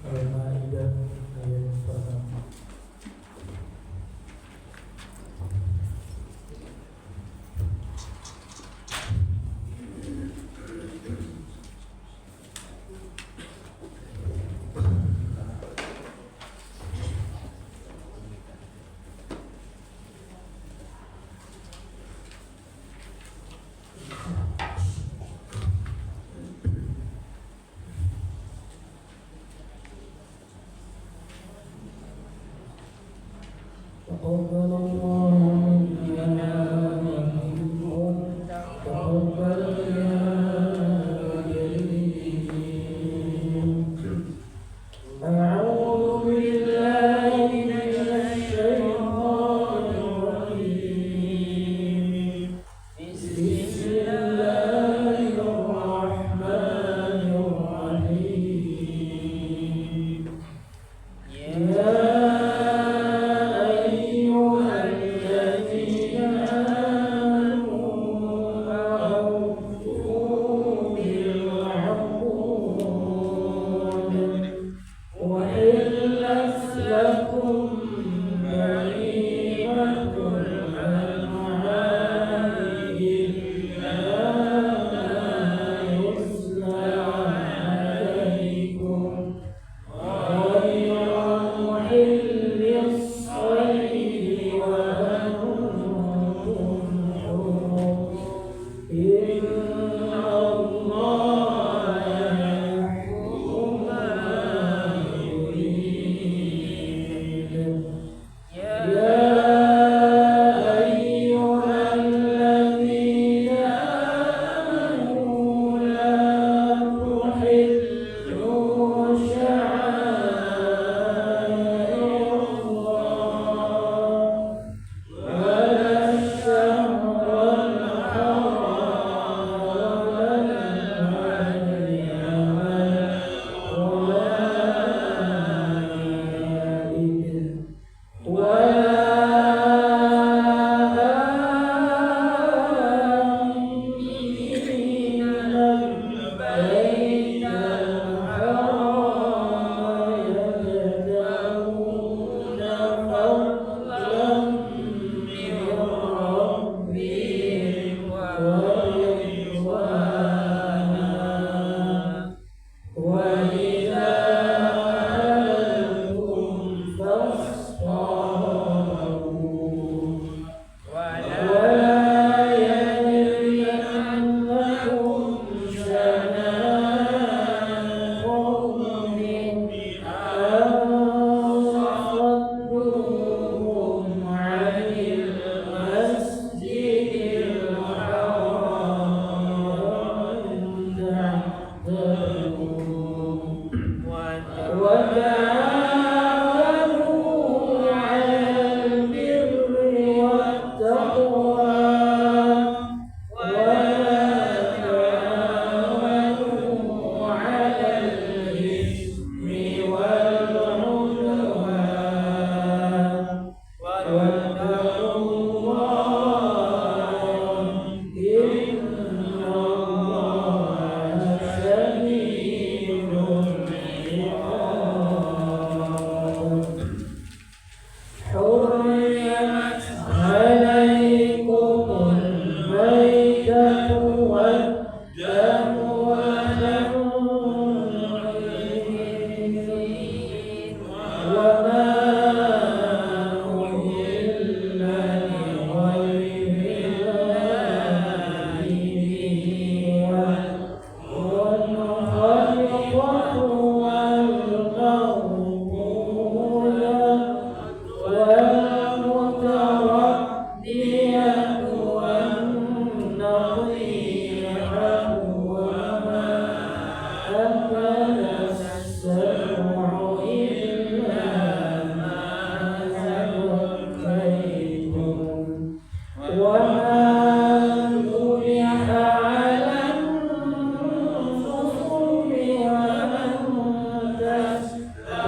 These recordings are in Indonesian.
Al-Maidah ayat pertama. تقبل الله منا ومنكم تقبل يا كريم. أعوذ بالله من الشيطان الرجيم. بسم الله الرحمن الرحيم. يا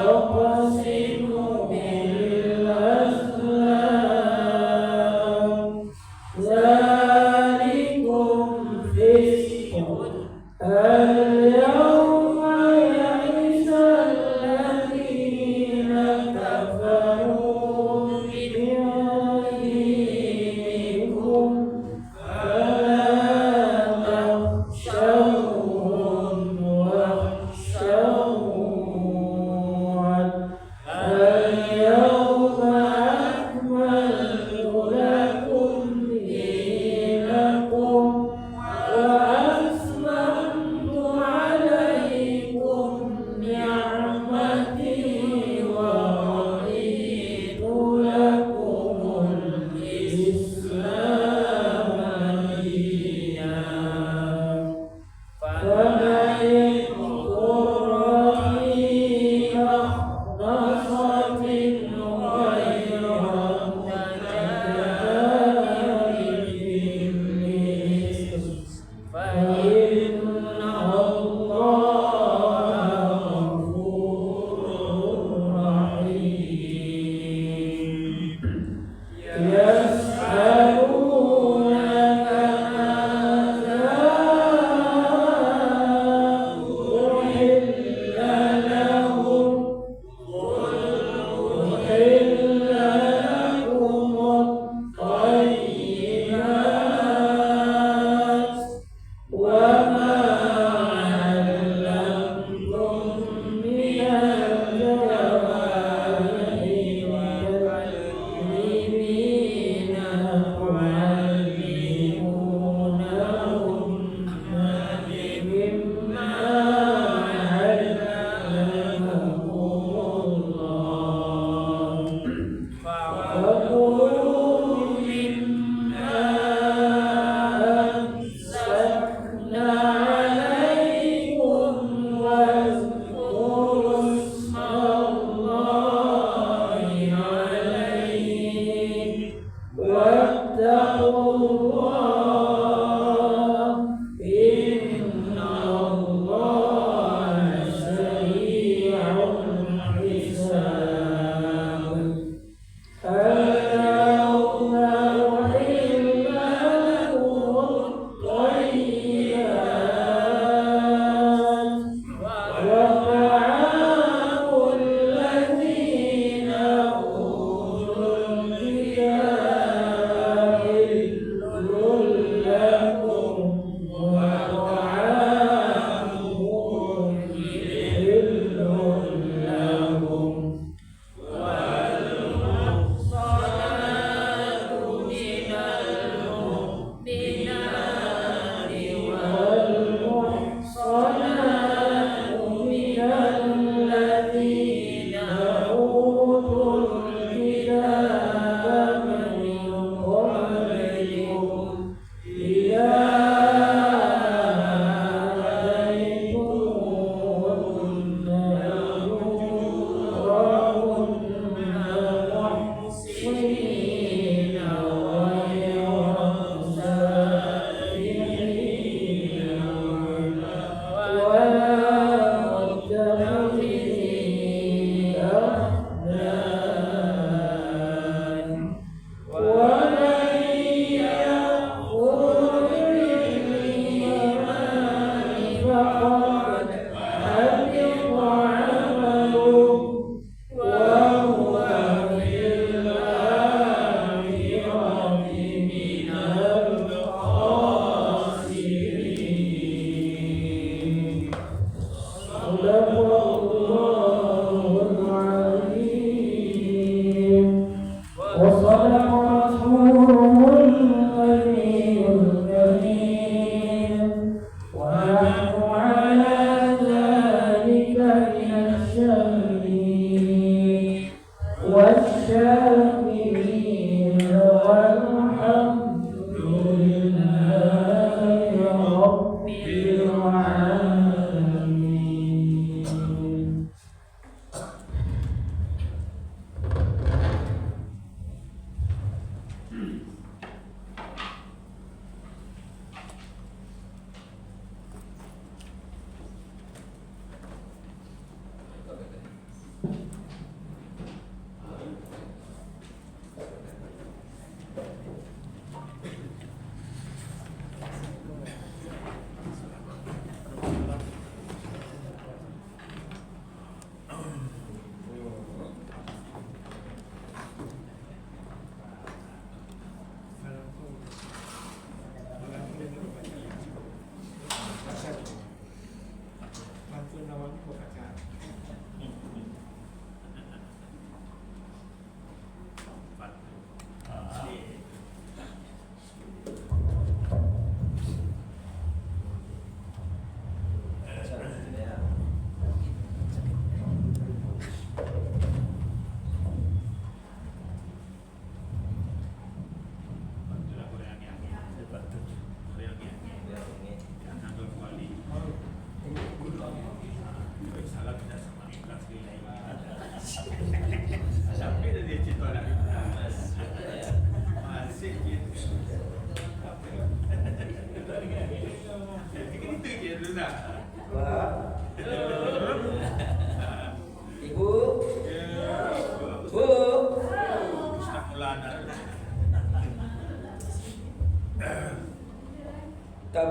تقسم بالأزلام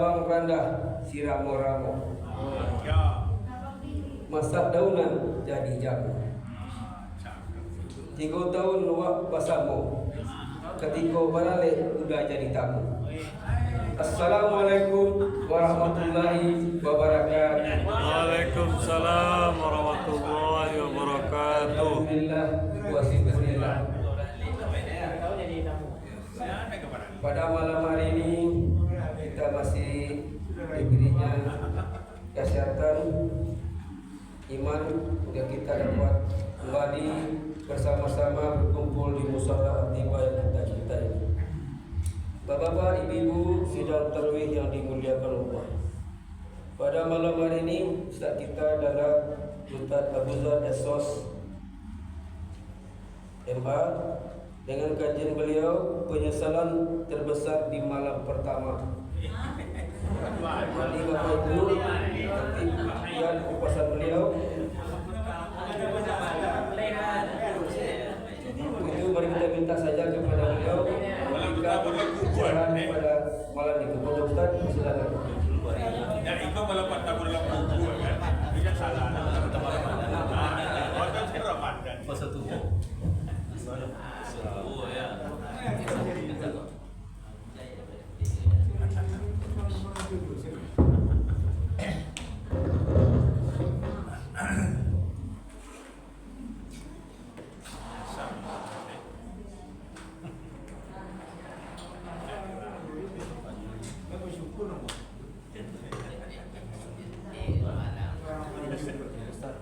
cabang rendah siramo-ramo, masak daunan jadi jamu. 3 tahun wak basamo, ketika barale udah jadi tamu. Assalamualaikum warahmatullahi wabarakatuh. Waalaikumsalam warahmatullahi wabarakatuh. Alhamdulillah wa bismillah. Pada malam hari ini kita masih diberinya kesehatan, iman, hingga kita dapat kembali bersama-sama berkumpul di musyawarah tiba yang kita cintai. Bapak-bapak, ibu-ibu sidang tarawih yang dimuliakan Allah. Pada malam hari ini Ustaz kita adalah Ustaz Abu Zar Esos MA dengan kajian beliau penyesalan terbesar di malam pertama. Jadi Bapak Ibu nanti dan kupasan beliau itu mari kita minta saja kepada beliau memberikan arahan pada malam itu. Kepada Ustaz, silakan. Ya itu malah patah berlaku kan? Itu kan salah. Waktu itu Ramadan. Puasa tubuh. Oh ya.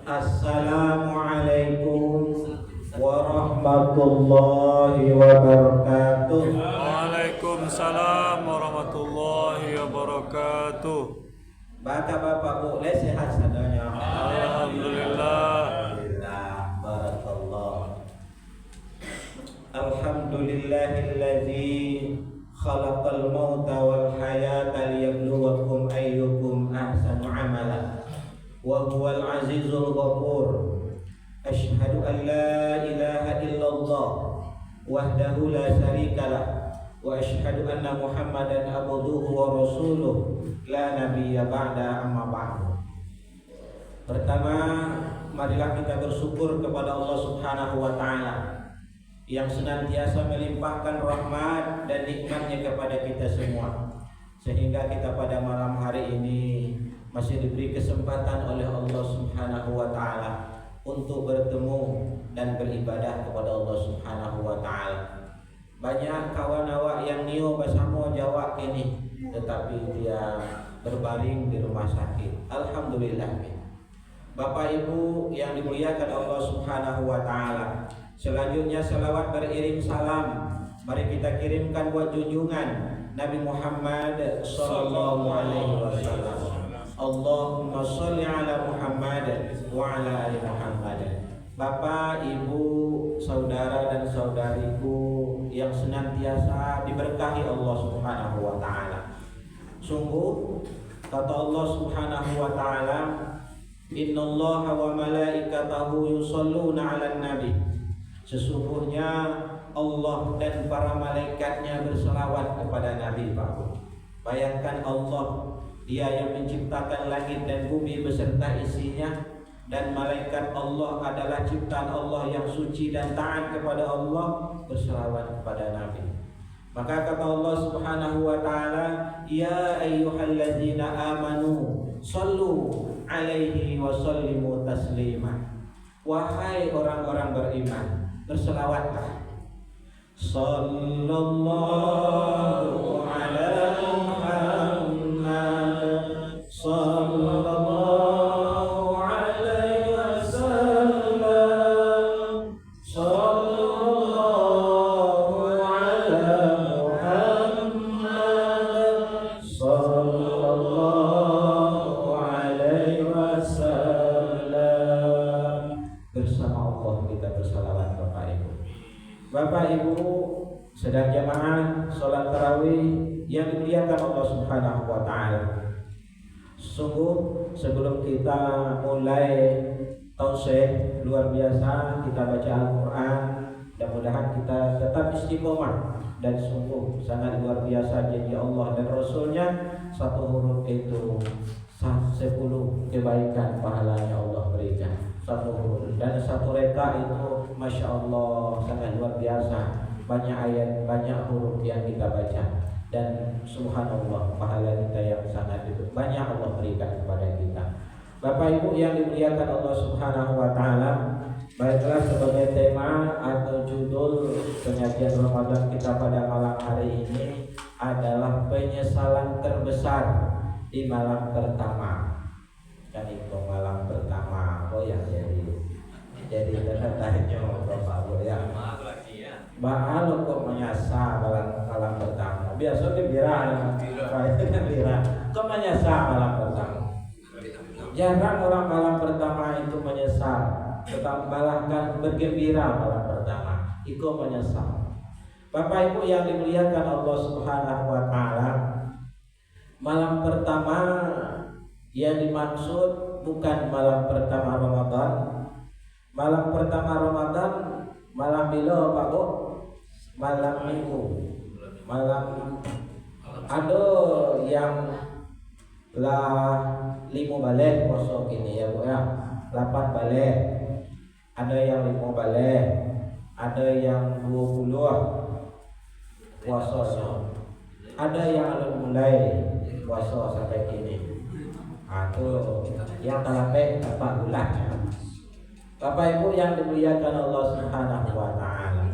Assalamualaikum warahmatullahi wabarakatuh. Waalaikumsalam warahmatullahi wabarakatuh. Bapak-bapak boleh sehat sadanya? Alhamdulillah. Alhamdulillah, barakallah. Alhamdulillahilladzi khalaqal mauta wal hayata liyabluwakum ayyukum ahsanu amala. Wa huwal azizul ghafur. Asyhadu an la ilaha illallah wahdahu la syarikalah wa asyhadu anna Muhammadan abduhu wa rasuluh la nabiyya ba'da amma ba'du. Pertama, marilah kita bersyukur kepada Allah Subhanahu wa taala yang senantiasa melimpahkan rahmat dan nikmatnya kepada kita semua, sehingga kita pada malam hari ini masih diberi kesempatan oleh Allah Subhanahu wa taala untuk bertemu dan beribadah kepada Allah Subhanahu wa taala. Banyak kawan awak yang nio bersama Jawa ini, tetapi dia berbaring di rumah sakit. Alhamdulillah. Bapak Ibu yang dimuliakan Allah Subhanahu wa taala, selanjutnya selawat beriring salam mari kita kirimkan buat junjungan Nabi Muhammad sallallahu alaihi wasallam. Allahumma sholli ala Muhammad wa ala ali Muhammad. Bapak, Ibu, saudara dan saudariku yang senantiasa diberkahi Allah Subhanahu wa taala. Sungguh kata Allah Subhanahu wa taala, innallaha wa malaikatahu yusholluna 'alan nabi. Sesungguhnya Allah dan para malaikatnya berselawat kepada Nabi. Pak, bayangkan Allah, Dia yang menciptakan langit dan bumi beserta isinya, dan malaikat Allah adalah ciptaan Allah yang suci dan taat kepada Allah, berselawat kepada Nabi. Maka kata Allah Subhanahu wa taala, ya ayyuhalladzina amanu shallu alaihi wa sallimu taslima. Wahai orang-orang beriman, berselawatlah. Sallallahu ala Muhammad sallallahu alaihi wasallam. Sallallahu ala Muhammad sallallahu alaihi wasallam. Bersama Allah kita bersalawat Bapak Ibu. Bapak Ibu sedang jamaah sholat tarawih yang dimuliakan Allah Subhanahu wa taala. Sungguh sebelum kita mulai tausih luar biasa kita baca Al-Quran. Mudah-mudahan kita tetap istiqomah dan sungguh sangat luar biasa janji Allah dan Rasulnya. Satu huruf itu 10 kebaikan pahalanya Allah berikan, satu huruf. Dan satu reka itu Masya Allah sangat luar biasa, banyak ayat, banyak huruf yang kita baca. Dan subhanallah pahala kita yang sangat itu banyak Allah berikan kepada kita. Bapak Ibu yang dimuliakan Allah Subhanahu wa taala, baiklah sebagai tema atau judul pengajian Ramadan kita pada malam hari ini adalah penyesalan terbesar di malam pertama. Kan itu malam pertama, oh ya jadi tanya Bapak Ibu ya. Bahal kok menyasa malam pertama. Biasanya bira, kok menyasa malam pertama. Jarang orang malam pertama itu menyesal, tetap balahkan bergembira malam pertama. Itu menyesal. Bapak Ibu yang dimuliakan Allah Subhanahu wa taala, malam pertama yang dimaksud bukan malam pertama Ramadan. Malam pertama Ramadan malam bila Pak Bu? Malam Minggu. Malam ada yang lah 5 balik puasa gini ya Bu ya, 8 balik, ada yang 5 balik, ada yang 20 puasanya, ada yang mulai puasa sampai gini. Itu yang talape 4 bulan. Bapak Ibu yang dimuliakan Allah Subhanahu wa taala,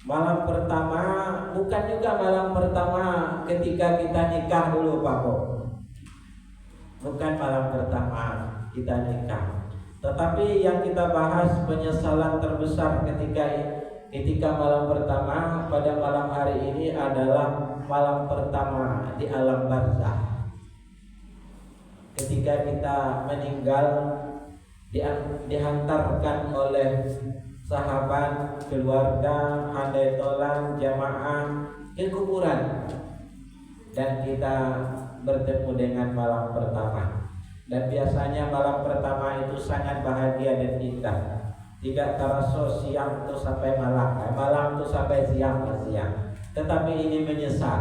malam pertama bukan juga malam pertama ketika kita nikah dulu Pak Bu. Bukan malam pertama kita nikah, tetapi yang kita bahas penyesalan terbesar ketika malam pertama pada malam hari ini adalah malam pertama di alam barzakh. Ketika kita meninggal, dihantarkan oleh sahabat, keluarga, handai tolan, jamaah ke kuburan, dan kita bertemu dengan malam pertama. Dan biasanya malam pertama itu sangat bahagia dan indah. Tidak terasa siang itu sampai malam, malam itu sampai siang. Tetapi ini menyesal.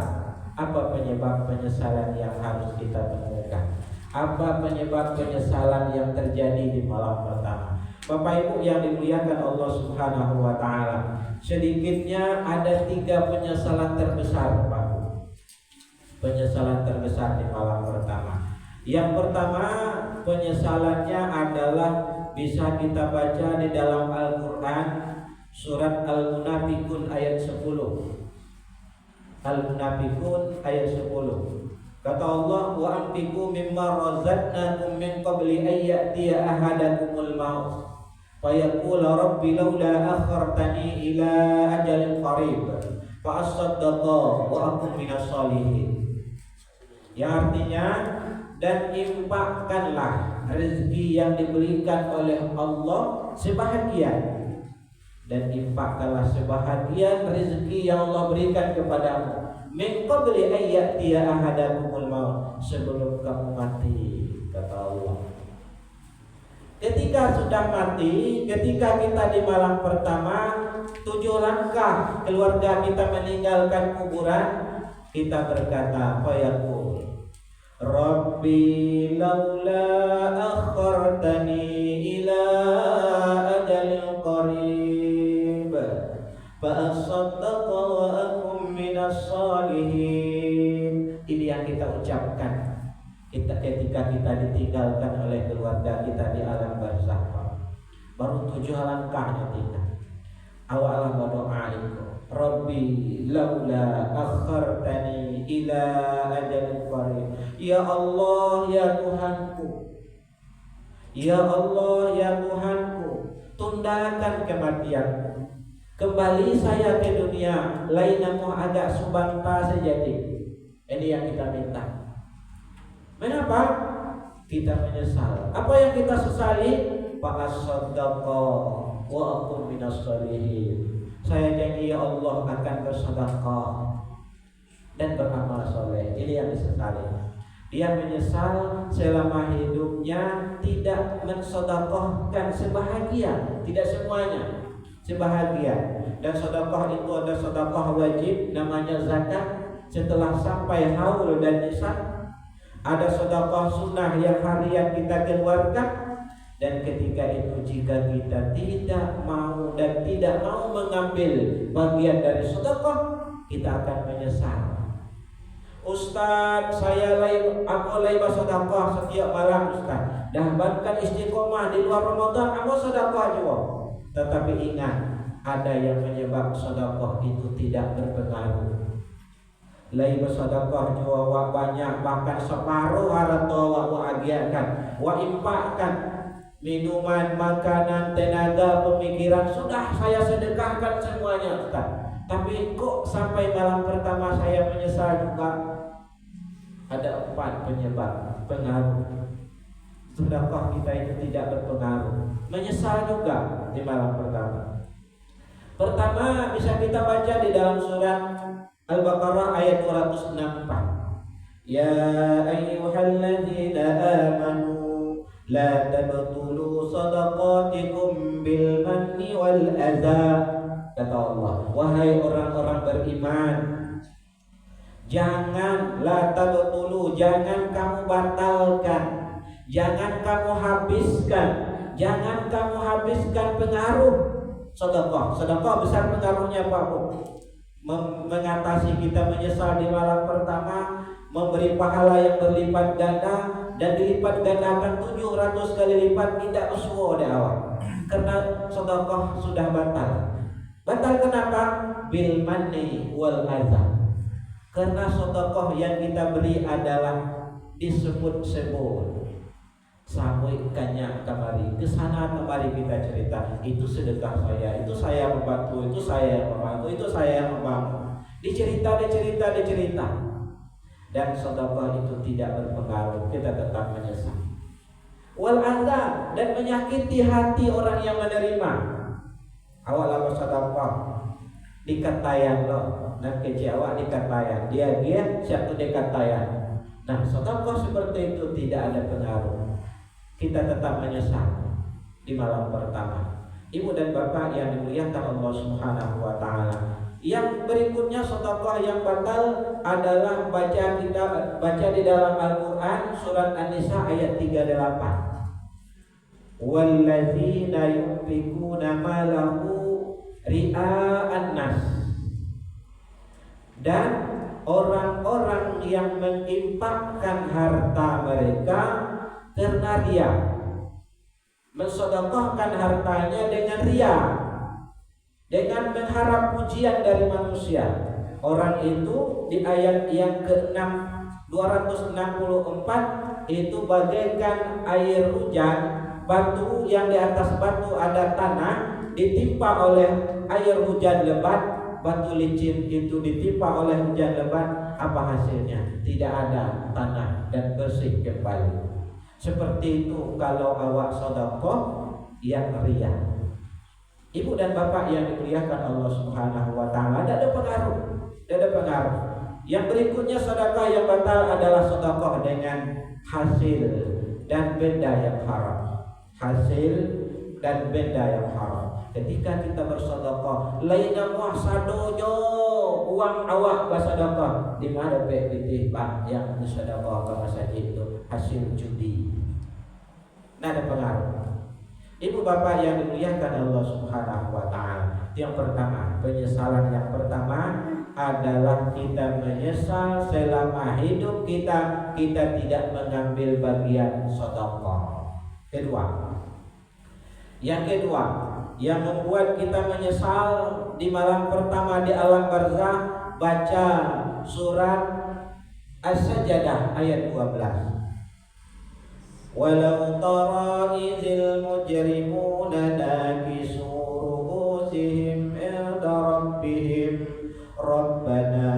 Apa penyebab penyesalan yang harus kita temukan? Apa penyebab penyesalan yang terjadi di malam pertama? Bapak Ibu yang dimuliakan Allah Subhanahu wa taala, sedikitnya ada 3 penyesalan terbesar Pak. Penyesalan terbesar di malam pertama. Yang pertama penyesalannya adalah bisa kita baca di dalam Al-Quran surat Al-Munafiqun ayat 10. Al-Munafiqun ayat 10. Kata Allah, wa anfiqu mimma razaqnakum min qabli an ya'tiya ahadakumul maut fa yaqula rabbi laula akhartani ila ajalin qarib fa asaddaqa wa akun minas shalihin. Yang artinya, dan infakkanlah rezeki yang diberikan oleh Allah sebahagian, dan infakkanlah sebahagian rezeki yang Allah berikan kepadamu min qabli an ya'tiya ahadakumul maut, sebelum kamu mati, kata Allah. Ketika sudah mati, ketika kita di malam pertama 7 langkah keluarga kita meninggalkan kuburan, kita berkata, fayaqul Rabbi laula akhartani ila ajalin qarib fa asaddaqa wa akum minas shalihin. Ini yang kita ucapkan ketika kita ditinggalkan oleh keluarga kita di alam barzakh. Baru 7 langkahnya tinggal. Awal berdoa itu, Rabbi laula akhartani ila ajalin qarib. Ya Allah ya Tuhanku, ya Allah ya Tuhanku, tundakan kematianku, kembali saya ke dunia, lainamu agak subanta sejati. Ini yang kita minta. Kenapa? Kita menyesal. Apa yang kita sesali? Fa'asaddaqa wa akun minas shalihin. Saya janji ya Allah akan bersedekah dan beramal soleh. Ini yang disesali. Dia menyesal selama hidupnya tidak mensedekahkan sebahagia, tidak semuanya sebahagia. Dan sedekah itu ada sedekah wajib namanya zakat setelah sampai haul dan nisab. Ada sedekah sunnah yang harian kita keluarkan. Dan ketika itu jika kita tidak mau dan tidak mau mengambil bagian dari sedekah, kita akan menyesal. Ustaz, aku lagi bersedekah setiap malam Ustaz. Dah bahkan istiqomah di luar Ramadan, aku sedekah juga. Tetapi ingat, ada yang menyebab sedekah itu tidak berpengaruh. Lagi bersedekah juga wak banyak, bahkan separuh harta wak agiakan, wak impakkan minuman, makanan, tenaga, pemikiran, sudah saya sedekahkan semuanya Ustaz. Tapi kok sampai malam pertama saya menyesal juga. Ada 4 penyebab pengaruh. Sedekah kita itu tidak berpengaruh. Menyesal juga di malam pertama. Pertama bisa kita baca di dalam surat Al-Baqarah ayat 264. Ya ayyuhalladzina amanu la tabtulu sadaqatikum bil manni wal adza. Kata Allah, wahai orang-orang beriman, jangan la tabtulu, jangan kamu batalkan, jangan kamu habiskan pengaruh sedekah. Sedekah besar pengaruhnya Pak Bu. Mengatasi kita menyesal di malam pertama, memberi pahala yang berlipat ganda dan dilipat gandakan 700 kali lipat, tidak uswo di awal. Karena sedekah sudah batal. Batal kenapa? Bil manni wal adza. Karena sedekah yang kita beri adalah disebut-sebut. Sampaikannya kemari, kesana kemari kita cerita, itu sedekah saya, itu saya membantu, itu saya membantu, itu saya membantu. Dicerita. Dan sedekah itu tidak berpengaruh, kita tetap menyesal. Wal adza, dan menyakiti hati orang yang menerima. Awal sedekah dikatayan loh, dan kecewa dikatayan, dia siapa dikatayan. Nah, sedekah seperti itu tidak ada pengaruh. Kita tetap menyesal di malam pertama. Ibu dan bapak yang dimuliakan Allah Subhanahu wa taala. Yang berikutnya sedekah yang batal adalah baca di dalam Al-Qur'an surat An-Nisa ayat 38. Walladzina yunfikuna malahu ria'an nas. Dan orang-orang yang menginfakkan harta mereka karena ria, mensedekahkan hartanya dengan ria, dengan mengharap pujian dari manusia. Orang itu di ayat yang ke-6 264 itu bagaikan air hujan, batu yang di atas batu ada tanah, ditimpa oleh air hujan lebat, batu licin itu ditimpa oleh hujan lebat, apa hasilnya? Tidak ada tanah dan bersih kembali. Seperti itu kalau awak sedekah yang ria. Ibu dan bapak yang dimuliakan Allah Subhanahu wa taala, tidak ada pengaruh. Yang berikutnya sedekah yang batal adalah sedekah dengan hasil dan benda yang haram. Hasil dan benda yang haram. Ketika kita bersedekah, lainnya muhsadojo uang awak bersedekah di mana Pak yang bersedekah ke masjid itu hasil judi. Nah, ada pengaruh. Ibu bapak yang dimuliakan Allah Subhanahu wa taala. Yang pertama, penyesalan yang pertama adalah kita menyesal selama hidup kita tidak mengambil bagian sedekah. Yang kedua, yang membuat kita menyesal di malam pertama di alam barzah, baca surat As-Sajdah ayat 12. Walau tara idzil mujrimuna nakisu ru'usihim 'inda rabbihim rabbana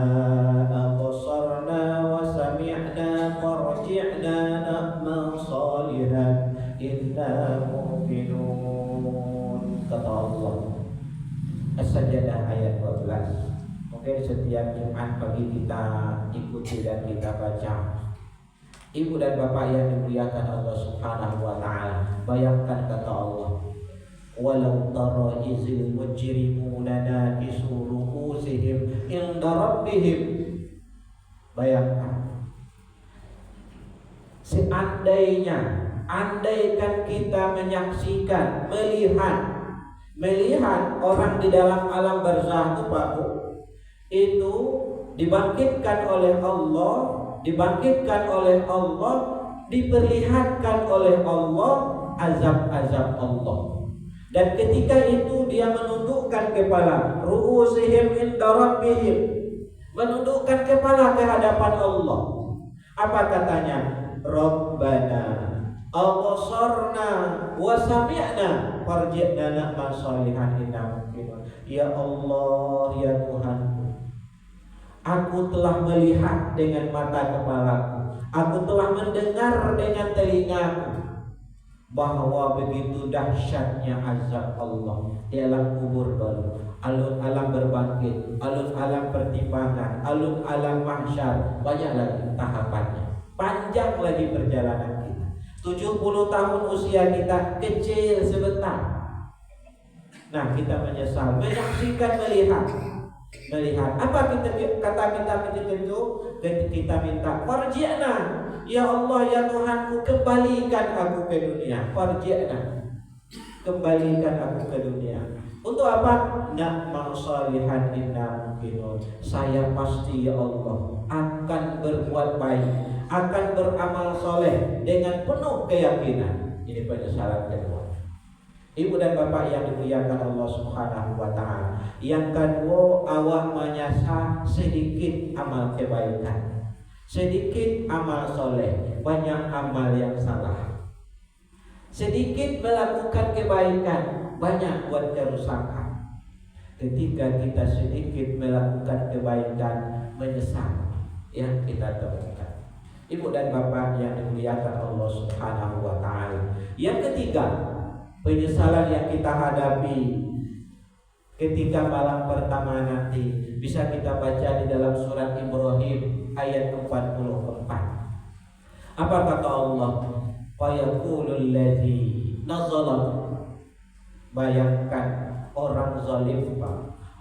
absarna wa sami'na farji'na na'mal salihan inna mu'minun. Kata Allah. As-Sajdah ayat 12. Mungkin setiap Jumat pagi kita ikuti dan kita baca. Ibu dan bapak yang dimuliakan Allah Subhanahu wa taala, bayangkan kata Allah, walau tara izil mujrimuna nakisu ru'usihim inda rabbihim. Bayangkan, andaikan kita menyaksikan, melihat orang di dalam alam barzakh itu dibangkitkan oleh Allah, diperlihatkan oleh Allah azab-azab Allah. Dan ketika itu dia menundukkan kepala, ru'usihim inda rabbihim, menundukkan kepala ke hadapan Allah. Apa katanya? Rabbana absarna wa sami'na farji'na na'mal shalihan inna muqinun. Ya Allah, ya Tuhanku, aku telah melihat dengan mata kepalaku, aku telah mendengar dengan telingaku bahwa begitu dahsyatnya azab Allah di alam kubur dulu, alun-alam berbangkit, alun-alam pertimbangan, alun-alam mahsyar, banyak lagi tahapannya, panjang lagi perjalanan kita. 70 tahun usia kita kecil sebentar. Nah, kita menyesal, menyaksikan, melihat. Apa kata kita ketika itu? Kita minta farji'na, ya Allah, ya Tuhanku, kembalikan aku ke dunia. Farji'na, kembalikan aku ke dunia. Untuk apa? Na'mal shalihan inna muqinun. Saya pasti, ya Allah, akan berbuat baik, akan beramal soleh dengan penuh keyakinan. Ini penyesalan kedua. Ibu dan bapak yang dimuliakan Allah Subhanahu wa taala. Yang kedua, awak menyasar sedikit amal kebaikan, sedikit amal soleh, banyak amal yang salah. Sedikit melakukan kebaikan, banyak buat kerusakan. Ketika kita sedikit melakukan kebaikan, menyesal yang kita temukan. Ibu dan bapak yang dimuliakan Allah Subhanahu wa taala. Yang ketiga, penyesalan yang kita hadapi ketika malam pertama nanti bisa kita baca di dalam surat Ibrahim ayat 44. Apa kata Allah? Fayaqulul ladzi nazala. Bayangkan orang zalim,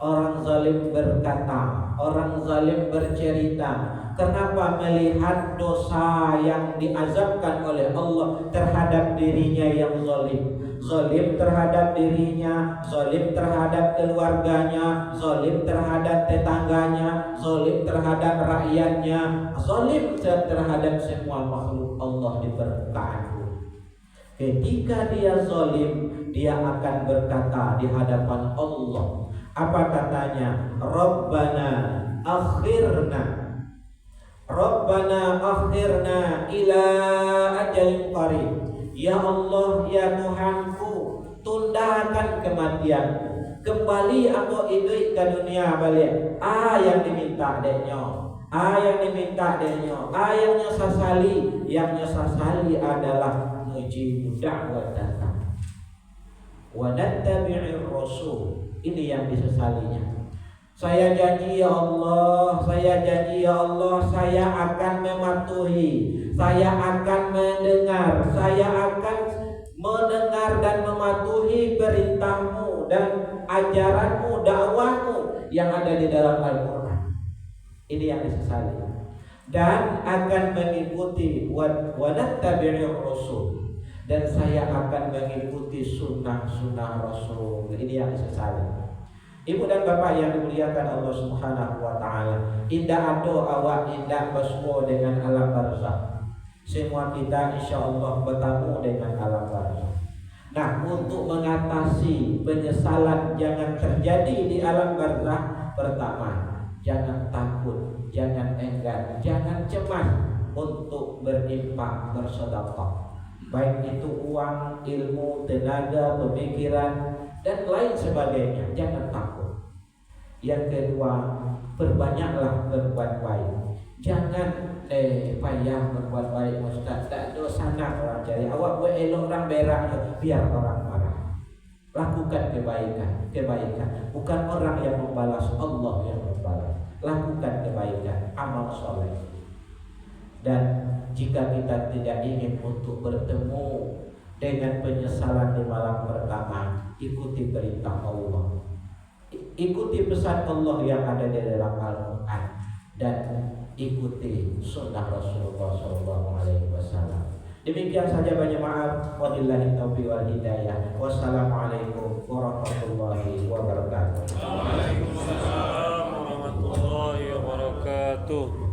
orang zalim berkata, orang zalim bercerita, kenapa melihat dosa yang diazabkan oleh Allah terhadap dirinya yang zalim? Zalim terhadap dirinya, zalim terhadap keluarganya, zalim terhadap tetangganya, zalim terhadap rakyatnya, zalim terhadap semua makhluk Allah di permukaan bumi. Ketika dia zalim, dia akan berkata di hadapan Allah. Apa katanya? Rabbana akhirna ila ajalin qarib. Ya Allah, ya Tuhanku, tundakan kematianku, kembali aku hidup ke dunia balik. Yang diminta denyo, yang nyesasali adalah mujibu da'wat datang wa nattabi'ir rasul. Ini yang disesalinya. Saya janji ya Allah, saya akan mematuhi, saya akan mendengar, dan mematuhi perintahmu dan ajaranmu, dakwahmu yang ada di dalam Al-Quran. Ini yang disesali. Dan akan mengikuti wa nattabi'ir rasul, dan saya akan mengikuti sunnah Rasul. Ini yang disesali. Ibu dan bapak yang dimuliakan Allah Subhanahu wa taala, indah ado awak indah bersuara dengan alam barzakh. Semua kita insyaallah bertemu dengan alam barzakh. Nah, untuk mengatasi penyesalan jangan terjadi di alam barzakh, pertama, jangan takut, jangan enggan, jangan cemas untuk berinfak, bersedekah. Baik itu uang, ilmu, tenaga, pemikiran, dan lain sebagainya. Jangan takut. Yang kedua, perbanyaklah berbuat baik. Jangan payah berbuat baik, Ustaz. Tak dosa nak orang cari. Awak buat elok orang berak, biar orang marah. Lakukan kebaikan. Bukan orang yang membalas, Allah yang membalas. Lakukan kebaikan, amal soleh. Dan jika kita tidak ingin untuk bertemu dengan penyesalan di malam pertama, ikuti perintah Allah, ikuti pesan Allah yang ada di dalam Al-Quran, dan ikuti sunnah Rasulullah SAW. Demikian saja banyak maaf. Wabillahi taufiq wal hidayah. Wassalamualaikum warahmatullahi wabarakatuh. Waalaikumsalam warahmatullahi wabarakatuh.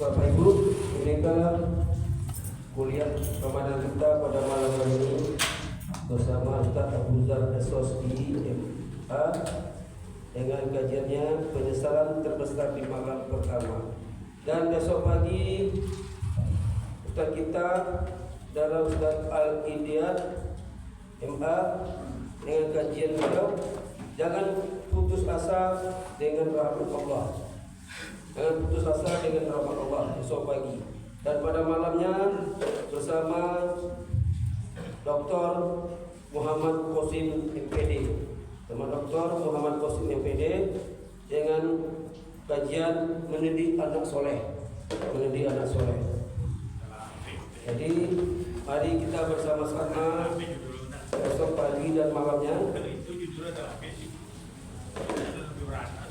Bapak Ibu, inilah kuliah Ramadan kita pada malam hari ini bersama Ustaz Abu Zar As-Sosbi MA dengan kajiannya penyesalan terbesar di malam pertama. Dan besok pagi Ustaz kita dalam Ustaz Al-Idiyat MA dengan kajian beliau, jangan putus asa dengan rahmat Allah. Jangan putus asa dengan rahmat Allah besok pagi. Dan pada malamnya bersama Dr. Muhammad Qasim MPD, sama Dr. Muhammad Qasim MPD dengan kajian mendidik anak soleh, mendidik anak soleh. Jadi mari kita bersama-sama besok pagi dan malamnya Itu judulnya adalah basic. Lebih berat.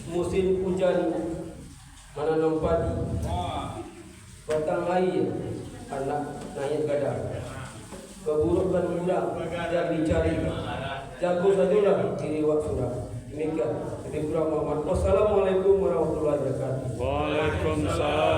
musim hujan menanam padi, batang air anak naik gadang, keburuk dan mudah yang dicari, jago sajalah diri waksudah. Demikian. Wassalamualaikum warahmatullahi wabarakatuh. Waalaikumsalam